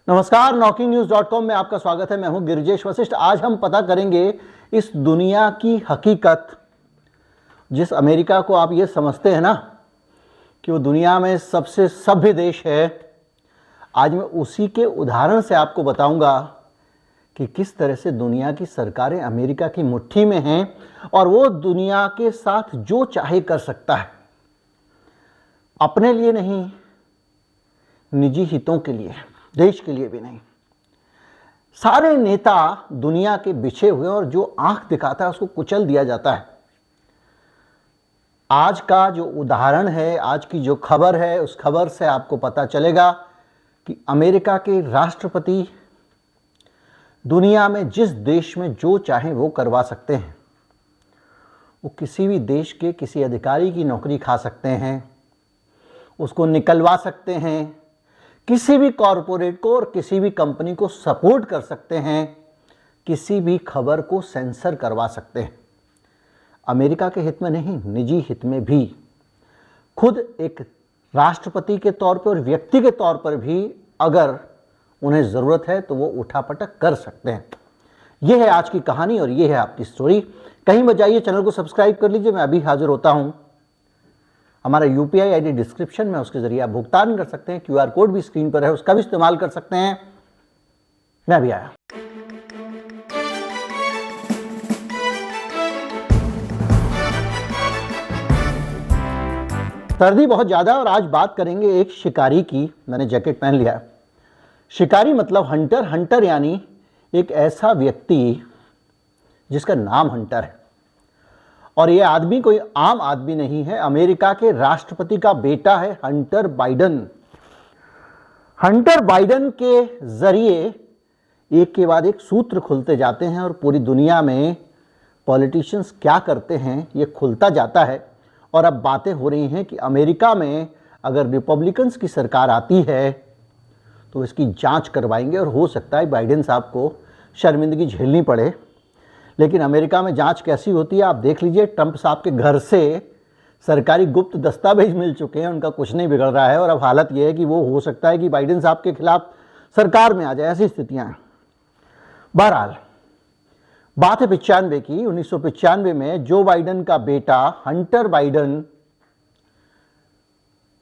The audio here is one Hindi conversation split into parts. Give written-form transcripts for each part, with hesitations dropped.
नमस्कार, NokingNews.com में आपका स्वागत है। मैं हूं गिरिजेश वशिष्ठ। आज हम पता करेंगे इस दुनिया की हकीकत। जिस अमेरिका को आप ये समझते हैं ना कि वो दुनिया में सबसे सभ्य देश है, आज मैं उसी के उदाहरण से आपको बताऊंगा कि किस तरह से दुनिया की सरकारें अमेरिका की मुट्ठी में हैं और वो दुनिया के साथ जो चाहे कर सकता है, अपने लिए नहीं, निजी हितों के लिए, देश के लिए भी नहीं। सारे नेता दुनिया के बिछे हुए और जो आंख दिखाता है उसको कुचल दिया जाता है। आज का जो उदाहरण है, आज की जो खबर है, उस खबर से आपको पता चलेगा कि अमेरिका के राष्ट्रपति दुनिया में जिस देश में जो चाहे वो करवा सकते हैं। वो किसी भी देश के किसी अधिकारी की नौकरी खा सकते हैं, उसको निकलवा सकते हैं, किसी भी कॉरपोरेट को और किसी भी कंपनी को सपोर्ट कर सकते हैं, किसी भी खबर को सेंसर करवा सकते हैं। अमेरिका के हित में नहीं, निजी हित में भी। खुद एक राष्ट्रपति के तौर पर और व्यक्ति के तौर पर भी अगर उन्हें ज़रूरत है तो वो उठापटक कर सकते हैं। ये है आज की कहानी और ये है आपकी स्टोरी। कहीं मत जाइए, चैनल को सब्सक्राइब कर लीजिए। मैं अभी हाजिर होता हूँ। हमारा UPI ID डिस्क्रिप्शन में, उसके जरिए आप भुगतान कर सकते हैं। QR कोड भी स्क्रीन पर है, उसका भी इस्तेमाल कर सकते हैं। मैं अभी आया। सर्दी बहुत ज़्यादा और आज बात करेंगे एक शिकारी की। मैंने जैकेट पहन लिया है। शिकारी मतलब हंटर। हंटर यानी एक ऐसा व्यक्ति जिसका नाम हंटर है। और ये आदमी कोई आम आदमी नहीं है, अमेरिका के राष्ट्रपति का बेटा है हंटर बाइडन। हंटर बाइडन के जरिए एक के बाद एक सूत्र खुलते जाते हैं और पूरी दुनिया में पॉलिटिशियंस क्या करते हैं ये खुलता जाता है। और अब बातें हो रही हैं कि अमेरिका में अगर रिपब्लिकन्स की सरकार आती है तो इसकी जांच करवाएंगे और हो सकता है बाइडन साहब को शर्मिंदगी झेलनी पड़े। लेकिन अमेरिका में जांच कैसी होती है आप देख लीजिए। ट्रंप साहब के घर से सरकारी गुप्त दस्तावेज मिल चुके हैं, उनका कुछ नहीं बिगड़ रहा है। और अब हालत यह है कि वो हो सकता है कि बाइडन साहब के खिलाफ सरकार में आ जाए, ऐसी स्थितियां हैं। बहरहाल बात है 95 की। 1995 में जो बाइडन का बेटा हंटर बाइडन,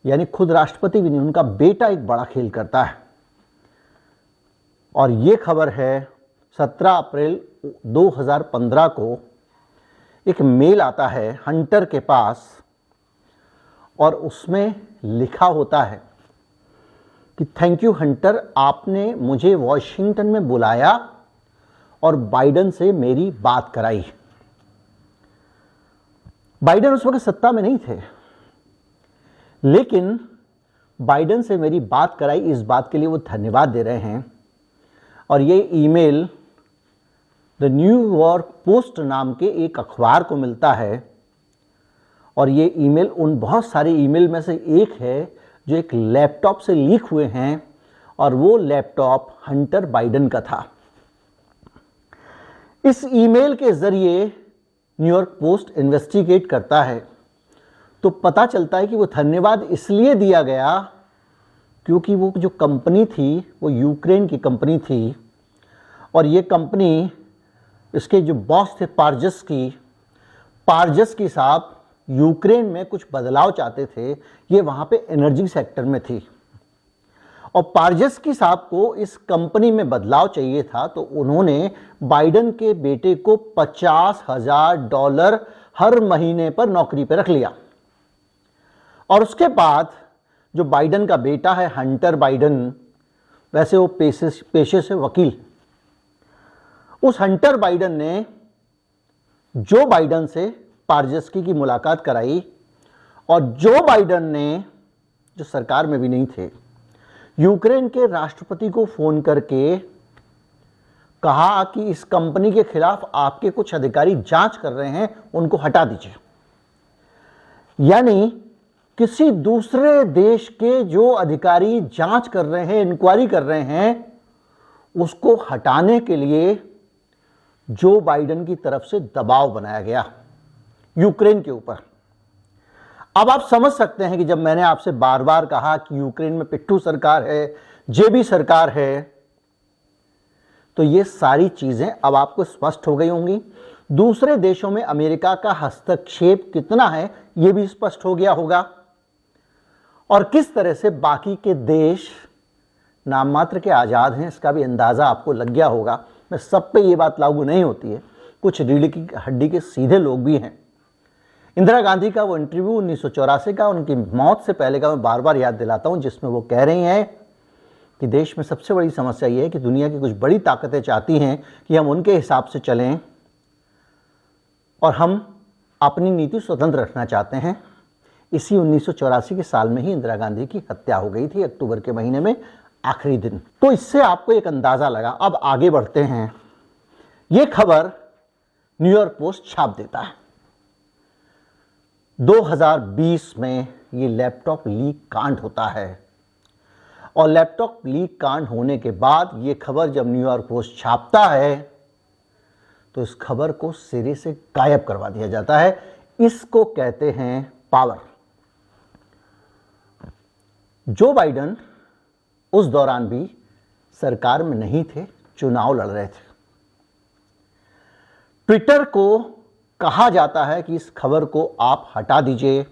यानी खुद राष्ट्रपति भी नहीं, उनका बेटा एक बड़ा खेल करता है। और ये खबर है 17 अप्रैल 2015 को एक मेल आता है हंटर के पास और उसमें लिखा होता है कि थैंक यू हंटर, आपने मुझे वॉशिंगटन में बुलाया और बाइडन से मेरी बात कराई। बाइडन उस वक्त सत्ता में नहीं थे, लेकिन बाइडन से मेरी बात कराई, इस बात के लिए वो धन्यवाद दे रहे हैं। और ये ईमेल द न्यूयॉर्क पोस्ट नाम के एक अखबार को मिलता है। और ये ईमेल उन बहुत सारे ईमेल में से एक है जो एक लैपटॉप से लीक हुए हैं और वो लैपटॉप हंटर बाइडन का था। इस ईमेल के जरिए न्यूयॉर्क पोस्ट इन्वेस्टिगेट करता है तो पता चलता है कि वो धन्यवाद इसलिए दिया गया क्योंकि वो जो कंपनी थी वो यूक्रेन की कंपनी थी। और ये कंपनी, इसके जो बॉस थे पारजस्की साहब यूक्रेन में कुछ बदलाव चाहते थे। ये वहाँ पे एनर्जी सेक्टर में थी और पारजस्की साहब को इस कंपनी में बदलाव चाहिए था। तो उन्होंने बाइडन के बेटे को $50,000 हर महीने पर नौकरी पर रख लिया। और उसके बाद जो बाइडन का बेटा है हंटर बाइडन, वैसे वो पेशे से वकील, उस हंटर बाइडन ने जो बाइडन से पारजस्की की मुलाकात कराई और जो बाइडन ने, जो सरकार में भी नहीं थे, यूक्रेन के राष्ट्रपति को फोन करके कहा कि इस कंपनी के खिलाफ आपके कुछ अधिकारी जांच कर रहे हैं, उनको हटा दीजिए। यानी किसी दूसरे देश के जो अधिकारी जांच कर रहे हैं, इंक्वायरी कर रहे हैं, उसको हटाने के लिए जो बाइडन की तरफ से दबाव बनाया गया यूक्रेन के ऊपर। अब आप समझ सकते हैं कि जब मैंने आपसे बार बार कहा कि यूक्रेन में पिट्ठू सरकार है, जेबी सरकार है, तो ये सारी चीज़ें अब आपको स्पष्ट हो गई होंगी। दूसरे देशों में अमेरिका का हस्तक्षेप कितना है ये भी स्पष्ट हो गया होगा, और किस तरह से बाकी के देश नाम मात्र के आज़ाद हैं इसका भी अंदाज़ा आपको लग गया होगा। मैं सब पे ये बात लागू नहीं होती है, कुछ रीढ़ की हड्डी के सीधे लोग भी हैं। इंदिरा गांधी का वो इंटरव्यू 1984 का, उनकी मौत से पहले का, मैं बार बार याद दिलाता हूँ, जिसमें वो कह रही हैं कि देश में सबसे बड़ी समस्या ये है कि दुनिया की कुछ बड़ी ताकतें चाहती हैं कि हम उनके हिसाब से चलें और हम अपनी नीति स्वतंत्र रखना चाहते हैं। इसी 1984 के साल में ही इंदिरा गांधी की हत्या हो गई थी, अक्टूबर के महीने में, आखिरी दिन। तो इससे आपको एक अंदाज़ा लगा। अब आगे बढ़ते हैं। ये खबर न्यूयॉर्क पोस्ट छाप देता है। 2020 में ये लैपटॉप लीक कांड होता है, और लैपटॉप लीक कांड होने के बाद ये खबर जब न्यूयॉर्क पोस्ट छापता है तो इस खबर को सिरे से गायब करवा दिया जाता है। इसको कहते हैं पावर। जो बाइडेन उस दौरान भी सरकार में नहीं थे, चुनाव लड़ रहे थे। ट्विटर को कहा जाता है कि इस खबर को आप हटा दीजिए,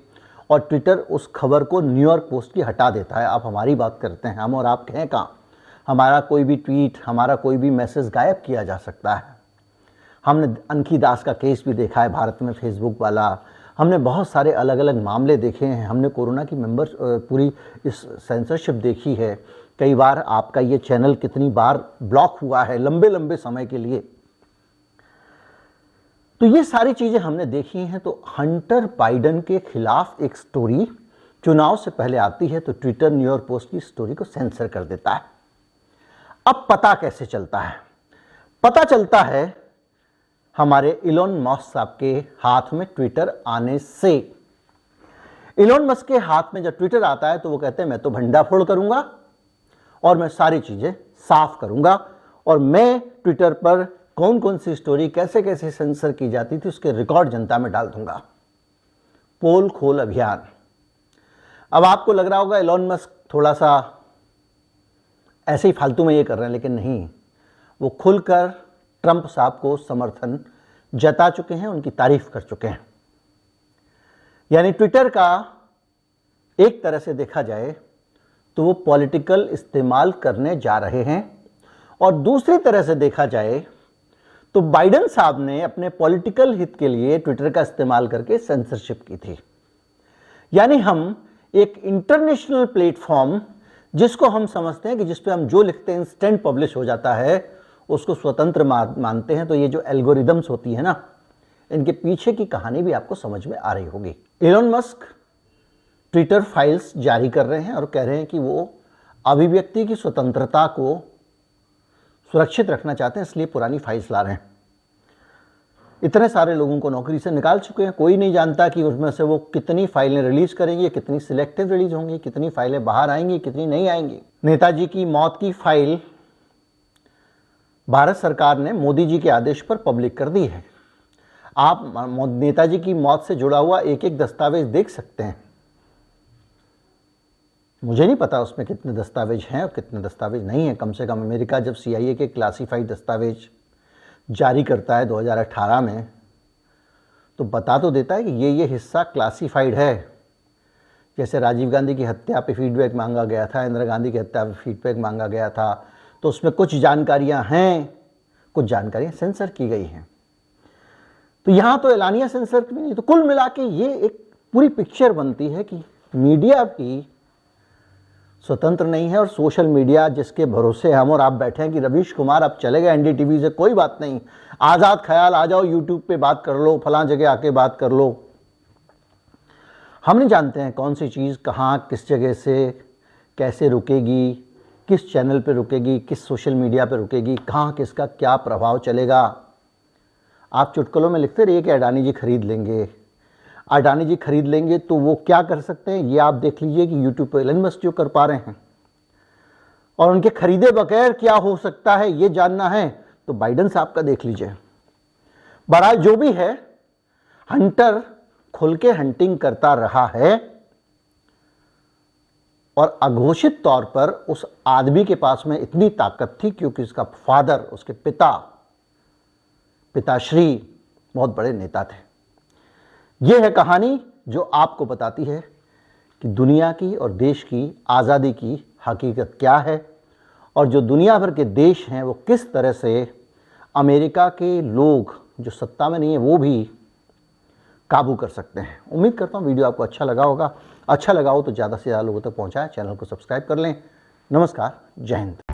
और ट्विटर उस खबर को न्यूयॉर्क पोस्ट की हटा देता है। आप हमारी बात करते हैं, हम और आप कहें कहाँ, हमारा कोई भी ट्वीट, हमारा कोई भी मैसेज गायब किया जा सकता है। हमने अनखी दास का केस भी देखा है भारत में, फेसबुक वाला। हमने बहुत सारे अलग अलग मामले देखे हैं। हमने कोरोना की पूरी इस सेंसरशिप देखी है। कई बार आपका ये चैनल कितनी बार ब्लॉक हुआ है लंबे लंबे समय के लिए। तो ये सारी चीज़ें हमने देखी हैं। तो हंटर बाइडेन के खिलाफ एक स्टोरी चुनाव से पहले आती है तो ट्विटर न्यूयॉर्क पोस्ट की स्टोरी को सेंसर कर देता है। अब पता कैसे चलता है? पता चलता है हमारे इलोन मस्क साहब के हाथ में ट्विटर आने से। इलोन मस्क के हाथ में जब ट्विटर आता है तो वो कहते हैं मैं तो भंडाफोड़ करूंगा और मैं सारी चीज़ें साफ करूंगा, और मैं ट्विटर पर कौन कौन सी स्टोरी कैसे कैसे सेंसर की जाती थी उसके रिकॉर्ड जनता में डाल दूंगा। पोल खोल अभियान। अब आपको लग रहा होगा इलोन मस्क थोड़ा सा ऐसे ही फालतू में ये कर रहे हैं, लेकिन नहीं, वो खुलकर ट्रंप साहब को समर्थन जता चुके हैं, उनकी तारीफ कर चुके हैं। यानी ट्विटर का एक तरह से देखा जाए तो वो पॉलिटिकल इस्तेमाल करने जा रहे हैं, और दूसरी तरह से देखा जाए तो बाइडेन साहब ने अपने पॉलिटिकल हित के लिए ट्विटर का इस्तेमाल करके सेंसरशिप की थी। यानी हम एक इंटरनेशनल प्लेटफॉर्म, जिसको हम समझते हैं कि जिस पे हम जो लिखते हैं इंस्टेंट पब्लिश हो जाता है, उसको स्वतंत्र मानते हैं। तो ये जो एल्गोरिदम्स होती है ना, इनके पीछे की कहानी भी आपको समझ में आ रही होगी। इलोन मस्क ट्विटर फाइल्स जारी कर रहे हैं और कह रहे हैं कि वो अभिव्यक्ति की स्वतंत्रता को सुरक्षित रखना चाहते हैं, इसलिए पुरानी फाइल्स ला रहे हैं। इतने सारे लोगों को नौकरी से निकाल चुके हैं, कोई नहीं जानता कि उसमें से वो कितनी फाइलें रिलीज करेंगे, कितनी सिलेक्टिव रिलीज होंगी, कितनी फाइलें बाहर आएंगी, कितनी नहीं आएंगी। नेताजी की मौत की फाइल भारत सरकार ने मोदी जी के आदेश पर पब्लिक कर दी है। आप नेताजी की मौत से जुड़ा हुआ एक एक दस्तावेज देख सकते हैं। मुझे नहीं पता उसमें कितने दस्तावेज हैं और कितने दस्तावेज नहीं हैं। कम से कम अमेरिका जब CIA के क्लासीफाइड दस्तावेज जारी करता है 2018 में, तो बता तो देता है कि ये हिस्सा क्लासीफाइड है। जैसे राजीव गांधी की हत्या पे फीडबैक मांगा गया था, इंदिरा गांधी की हत्या पे फीडबैक मांगा गया था, तो उसमें कुछ जानकारियां हैं, कुछ जानकारियां सेंसर की गई हैं। तो यहाँ तो एलानिया सेंसर भी नहीं। तो कुल मिला के ये एक पूरी पिक्चर बनती है कि मीडिया भी स्वतंत्र नहीं है, और सोशल मीडिया जिसके भरोसे हम और आप बैठे हैं कि रवीश कुमार अब चले गए NDTV से, कोई बात नहीं, आज़ाद ख्याल आ जाओ, यूट्यूब पे बात कर लो, फलां जगह आके बात कर लो। हम नहीं जानते हैं कौन सी चीज़ कहाँ किस जगह से कैसे रुकेगी, किस चैनल पे रुकेगी, किस सोशल मीडिया पे रुकेगी, कहाँ किसका क्या प्रभाव चलेगा। आप चुटकुलों में लिखते रहिए कि अडानी जी खरीद लेंगे, अडानी जी खरीद लेंगे, तो वो क्या कर सकते हैं ये आप देख लीजिए कि यूट्यूब पर एलन मस्क जो कर पा रहे हैं, और उनके खरीदे बगैर क्या हो सकता है ये जानना है तो बाइडेन साहब का देख लीजिए। बहरहाल जो भी है, हंटर खुल के हंटिंग करता रहा है, और अघोषित तौर पर उस आदमी के पास में इतनी ताकत थी क्योंकि उसका फादर, उसके पिताश्री बहुत बड़े नेता थे। यह है कहानी जो आपको बताती है कि दुनिया की और देश की आज़ादी की हकीकत क्या है और जो दुनिया भर के देश हैं वो किस तरह से अमेरिका के लोग जो सत्ता में नहीं है वो भी काबू कर सकते हैं। उम्मीद करता हूँ वीडियो आपको अच्छा लगा होगा। अच्छा लगा हो तो ज़्यादा से ज़्यादा लोगों तक पहुँचाएं, चैनल को सब्सक्राइब कर लें। नमस्कार, जय हिंद।